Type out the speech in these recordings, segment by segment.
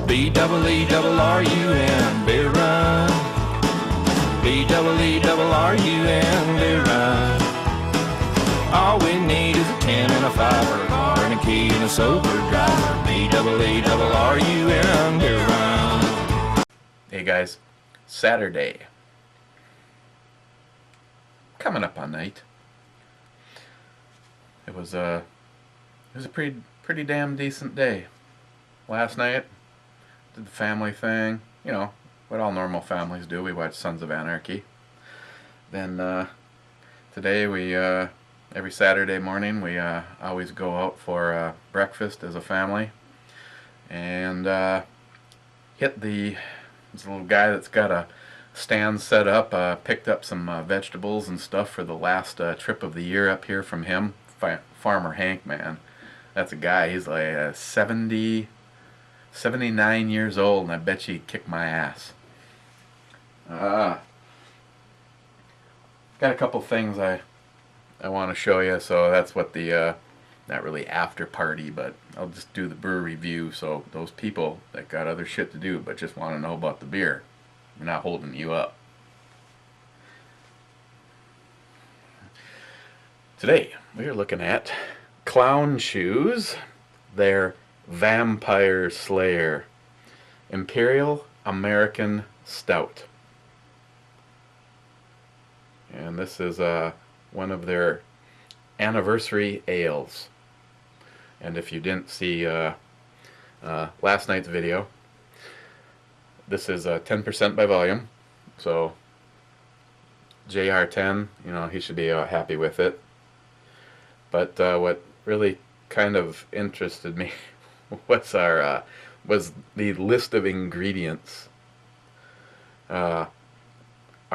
BEERUN, beer run. BEERUN, beer run. All we need is a 10 and a 5 or a car and a key and a sober driver. BEERUN, beer run. Hey guys, Saturday. Coming up on night. It was a pretty damn decent day. Last night, did the family thing, you know, what all normal families do. We watched Sons of Anarchy. Then today we every Saturday morning we always go out for breakfast as a family, and hit this little guy that's got a stand set up. Picked up some vegetables and stuff for the last trip of the year up here from him. Farmer Hank, man, that's a guy. He's like 79 years old, and I bet you he'd kick my ass. Got a couple things I want to show you, so that's what the not really after party, but I'll just do the brew review, so those people that got other shit to do but just want to know about the beer, we're not holding you up. Today we are looking at Clown Shoes, their Vampire Slayer Imperial American Stout. And this is one of their anniversary ales. And if you didn't see last night's video, this is 10% by volume. So JR10, you know, he should be happy with it. But what really kind of interested me was was the list of ingredients. Our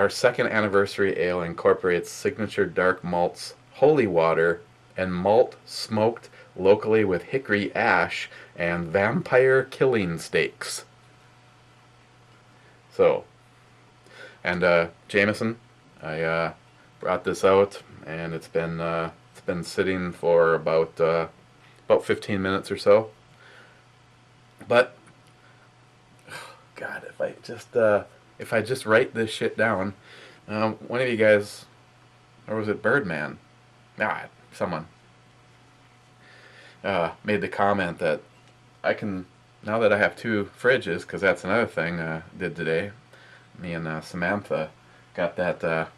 second anniversary ale incorporates signature dark malts, holy water, and malt smoked locally with hickory ash and vampire killing steaks. So, and Jameson, I brought this out, and it's been sitting for about 15 minutes or so. But God, if I just write this shit down, one of you guys, or was it Birdman? Someone made the comment that I can, now that I have two fridges, because that's another thing I did today. Me and Samantha got that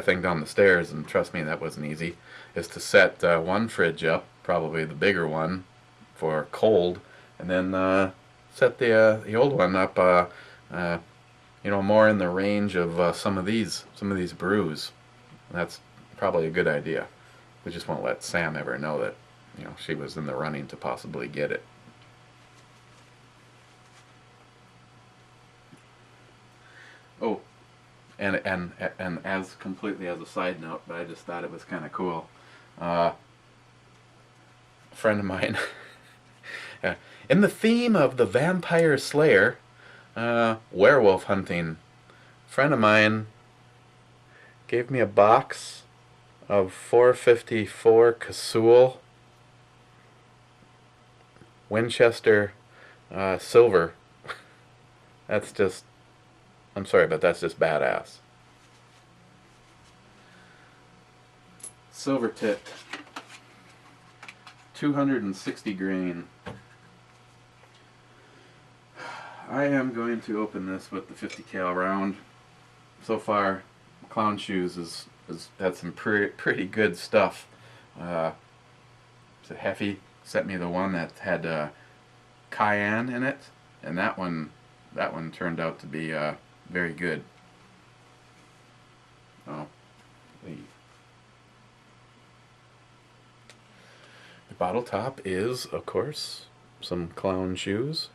thing down the stairs, and trust me, that wasn't easy. Is to set one fridge up, probably the bigger one, for cold, and then set the old one up, you know, more in the range of some of these brews. That's probably a good idea. We just won't let Sam ever know that, you know, she was in the running to possibly get it. Oh, and as completely as a side note, but I just thought it was kind of cool. A friend of mine, in the theme of the Vampire Slayer, werewolf hunting, a friend of mine gave me a box of 454 Casull Winchester silver. That's just, I'm sorry, but that's just badass. Silver tipped, 260 grain. I am going to open this with the 50 cal round. So far, Clown Shoes has had some pretty good stuff. It's a Heffy sent me the one that had cayenne in it, and that one turned out to be very good. Oh, the bottle top is, of course, some Clown Shoes.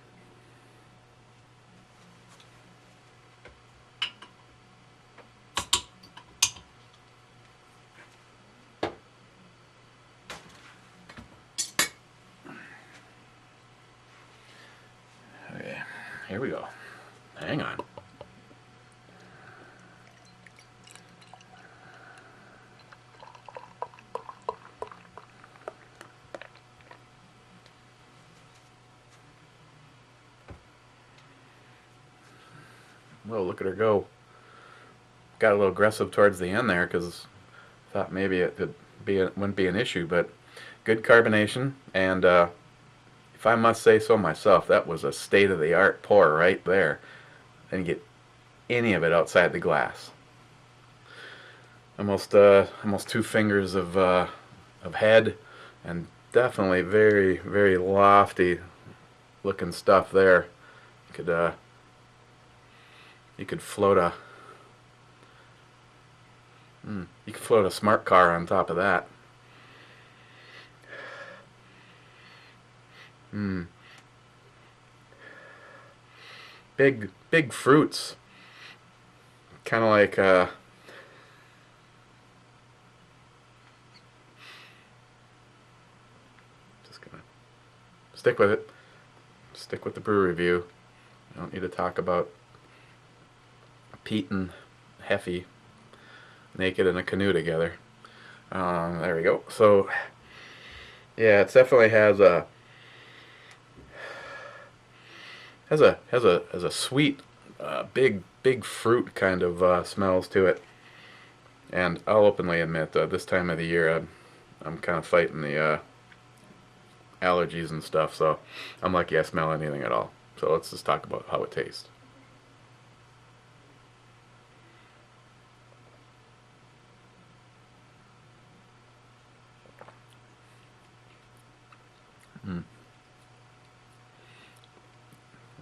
Okay, here we go. Hang on. Whoa, look at her go. Got a little aggressive towards the end there because thought maybe it wouldn't be an issue, but good carbonation, and if I must say so myself, that was a state-of-the-art pour right there. Didn't get any of it outside the glass. Almost 2 fingers of head, and definitely very, very lofty looking stuff there. You could float a smart car on top of that. Big fruits. Kind of like just gonna stick with it. Stick with the brew review. I don't need to talk about Pete and Heffy naked in a canoe together. There we go. So yeah, it definitely has a sweet, big fruit kind of smells to it. And I'll openly admit, this time of the year, I'm kind of fighting the allergies and stuff, so I'm lucky I smell anything at all. So let's just talk about how it tastes.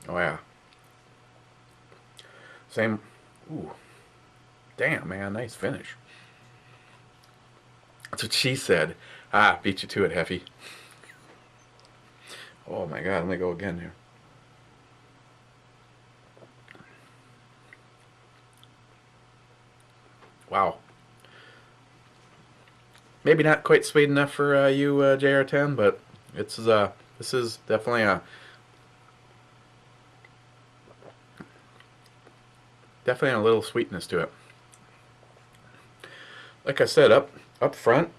Oh yeah. Same. Ooh. Damn, man, nice finish. That's what she said. Beat you to it, Heffy. Oh my God, let me go again here. Wow. Maybe not quite sweet enough for you, JR10, but this is definitely a little sweetness to it. Like I said, up front,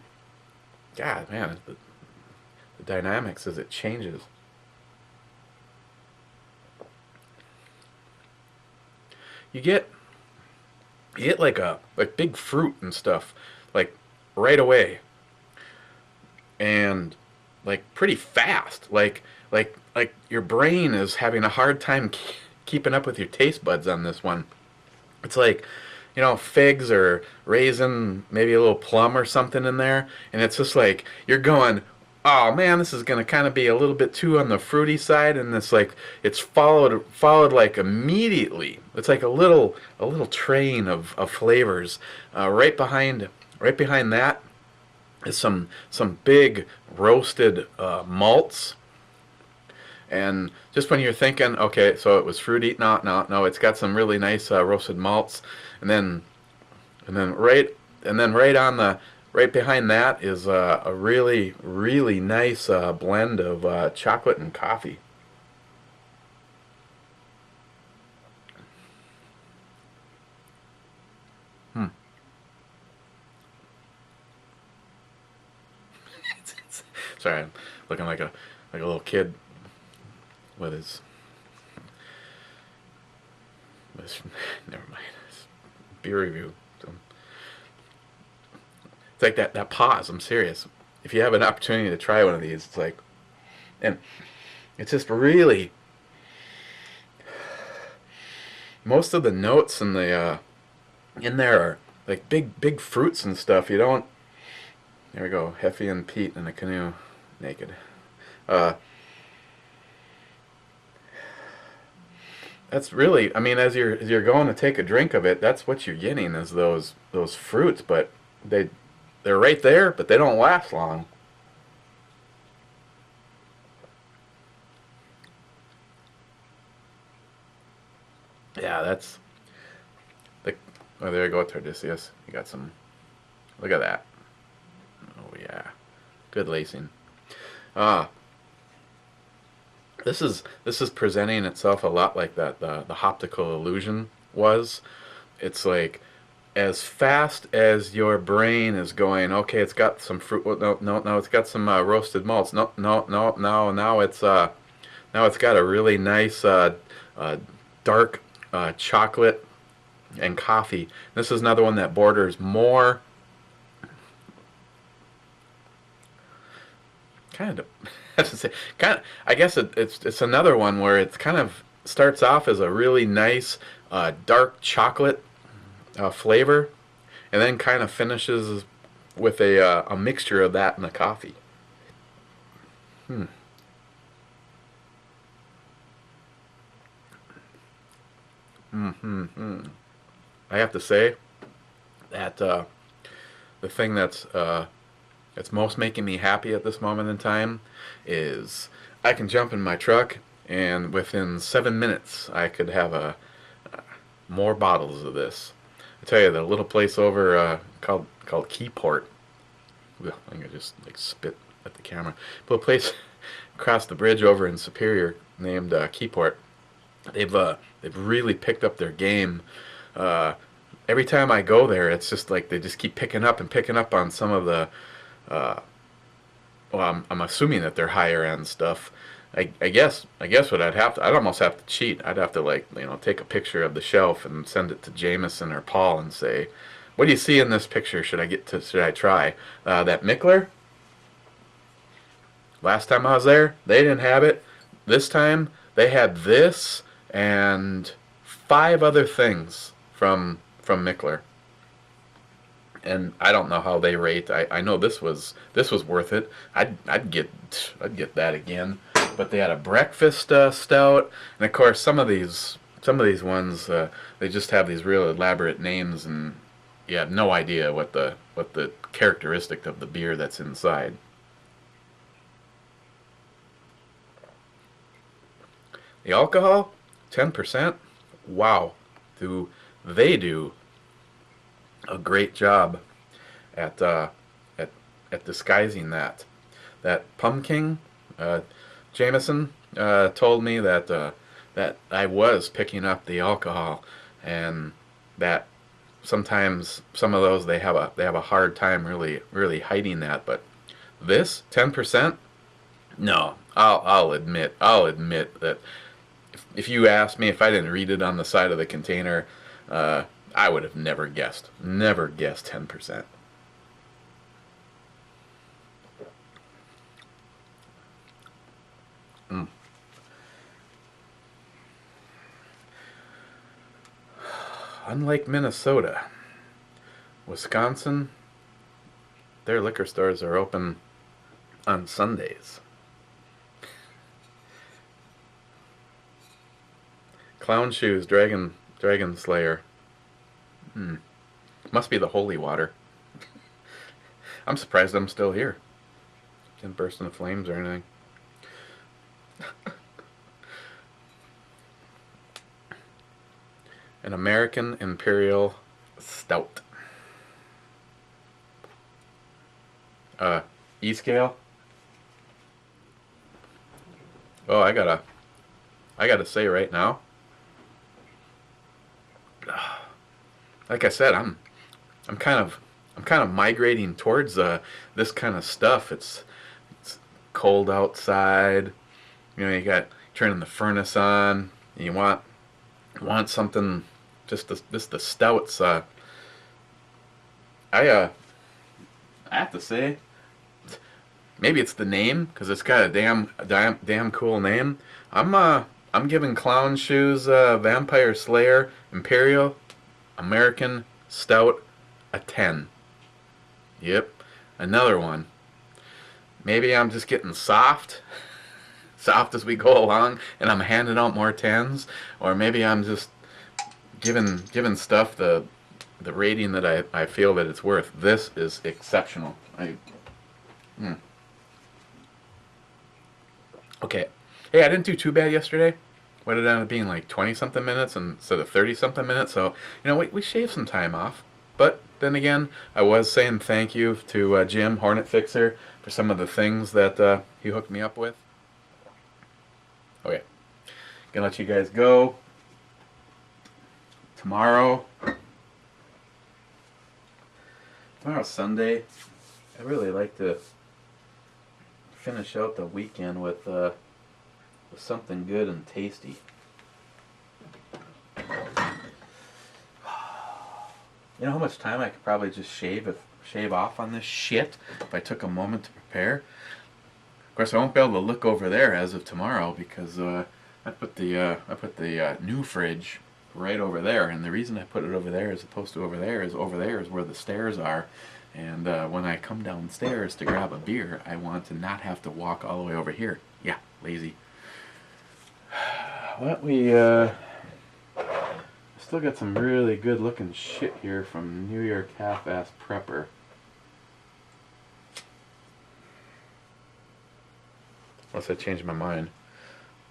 God, man, the dynamics as it changes. You get like big fruit and stuff, like right away, and like pretty fast. Like your brain is having a hard time keeping up with your taste buds on this one. It's like, figs or raisin, maybe a little plum or something in there, and it's just like you're going, oh man, this is gonna kind of be a little bit too on the fruity side, and it's followed like immediately. It's like a little train of flavors. Right behind that is some big roasted malts. And just when you're thinking, okay, so it was fruity, no, it's got some really nice roasted malts, and then right behind that is a really, really nice blend of chocolate and coffee. Sorry, I'm looking like a little kid with his never mind. Beer review. It's like that pause. I'm serious. If you have an opportunity to try one of these, it's like, and it's just really, most of the notes in the in there are like big fruits and stuff. You don't. There we go. Heffy and Pete in a canoe, naked. That's really, I mean, as you're going to take a drink of it, that's what you're getting is those fruits, but they're right there, but they don't last long. Yeah, that's the. Oh, there you go, Tardisius. You got some. Look at that. Oh yeah, good lacing. Ah, this is presenting itself a lot like that the Hoptical Illusion was. It's like as fast as your brain is going, okay, it's got some fruit. No, it's got some roasted malts. No, now it's got a really nice dark chocolate and coffee. This is another one that borders more kind of I guess it's another one where it's kind of starts off as a really nice dark chocolate flavor, and then kind of finishes with a mixture of that and the coffee. I have to say that the thing that's most making me happy at this moment in time is I can jump in my truck and within 7 minutes I could have more bottles of this. I tell you, the little place over called Keyport. Ugh, I think I just like spit at the camera. But a place across the bridge over in Superior named Keyport. They've really picked up their game. Every time I go there, it's just like they just keep picking up on some of the. Well, I'm assuming that they're higher end stuff. I guess what I'd almost have to cheat. I'd have to, like, take a picture of the shelf and send it to Jameson or Paul and say, "What do you see in this picture? Should I try that Mickler?" Last time I was there, they didn't have it. This time they had this and 5 other things from Mickler. And I don't know how they rate. I know this was worth it. I'd get that again. But they had a breakfast stout, and of course some of these ones they just have these real elaborate names, and you have no idea what the characteristic of the beer that's inside. The alcohol, 10%. Wow, they do a great job at disguising that. That pumpkin, Jameson told me that I was picking up the alcohol, and that sometimes some of those they have a hard time really hiding that. But this 10%, no, I'll admit that if you asked me, if I didn't read it on the side of the container, I would have never guessed 10%. Unlike Minnesota, Wisconsin, their liquor stores are open on Sundays. Clown Shoes, Dragon Slayer. Must be the holy water. I'm surprised I'm still here. Didn't burst into flames or anything. An American Imperial Stout. E-scale. Oh, I gotta say right now. Like I said, I'm kind of migrating towards this kind of stuff. It's cold outside. You got turning the furnace on. And you want something. Just the stouts. I have to say, maybe it's the name, because it's got a damn cool name. I'm giving Clown Shoes Vampire Slayer Imperial American Stout a 10. Yep, another one. Maybe I'm just getting soft as we go along, and I'm handing out more 10s, or maybe I'm just giving stuff the rating that I feel that it's worth. This is exceptional. Okay. Hey, I didn't do too bad yesterday. What did it end up being, like 20-something minutes instead of 30-something minutes? So, we shaved some time off. But then again, I was saying thank you to Jim, Hornet Fixer, for some of the things that he hooked me up with. Okay. Gonna let you guys go. Tomorrow's Sunday. I really like to finish out the weekend with something good and tasty. You know how much time I could probably just shave off on this shit if I took a moment to prepare? Of course, I won't be able to look over there as of tomorrow because I put the new fridge right over there, and the reason I put it over there as opposed to over there is where the stairs are, and when I come downstairs to grab a beer, I want to not have to walk all the way over here. Yeah, lazy. But we still got some really good looking shit here from New York Half-Ass Prepper. Unless I changed my mind.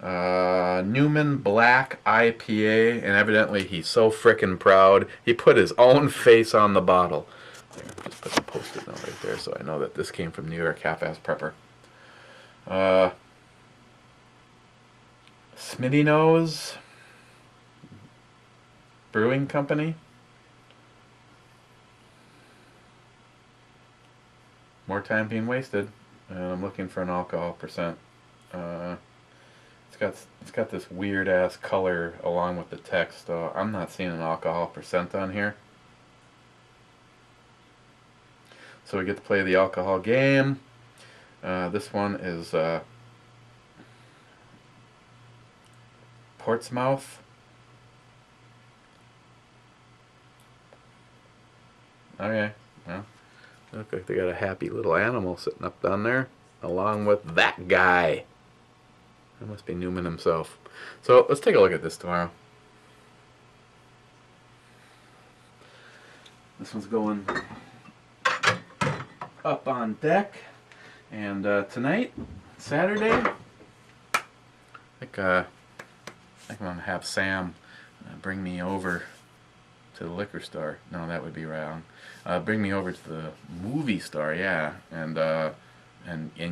Newman Black IPA, and evidently he's so frickin' proud he put his own face on the bottle. There, just put the post-it note right there so I know that this came from New York Half-Ass Prepper. Smitty Nose Brewing Company. More time being wasted, and I'm looking for an alcohol percent. It's got this weird ass color along with the text. I'm not seeing an alcohol percent on here. So we get to play the alcohol game. This one is Portsmouth. Okay, well, look like they got a happy little animal sitting up down there, along with that guy. That must be Newman himself. So let's take a look at this tomorrow. This one's going up on deck, and tonight, Saturday, I think I'm gonna have Sam bring me over to the liquor store. No, that would be wrong. Bring me over to the movie store, yeah, and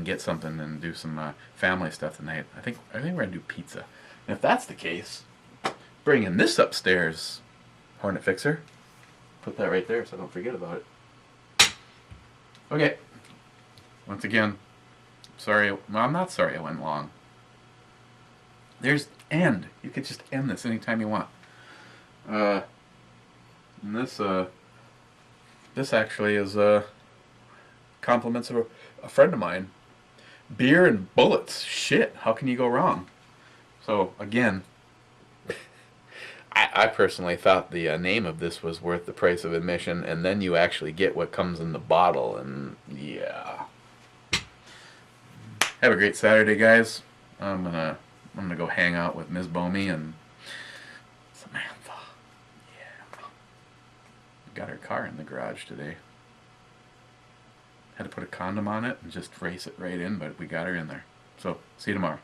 get something and do some family stuff tonight. I think we're gonna do pizza. And if that's the case, bringing this upstairs, Hornet Fixer. Put that right there so I don't forget about it. Okay. Once again, sorry. Well, I'm not sorry I went long. There's end. You could just end this anytime you want. And this actually is compliments of a friend of mine. Beer and bullets. Shit, how can you go wrong? So again, I personally thought the name of this was worth the price of admission, and then you actually get what comes in the bottle, and yeah. Have a great Saturday, guys. I'm gonna go hang out with Ms. Bomey and Samantha. Yeah. Got her car in the garage today. Had to put a condom on it and just race it right in, but we got her in there. So, see you tomorrow.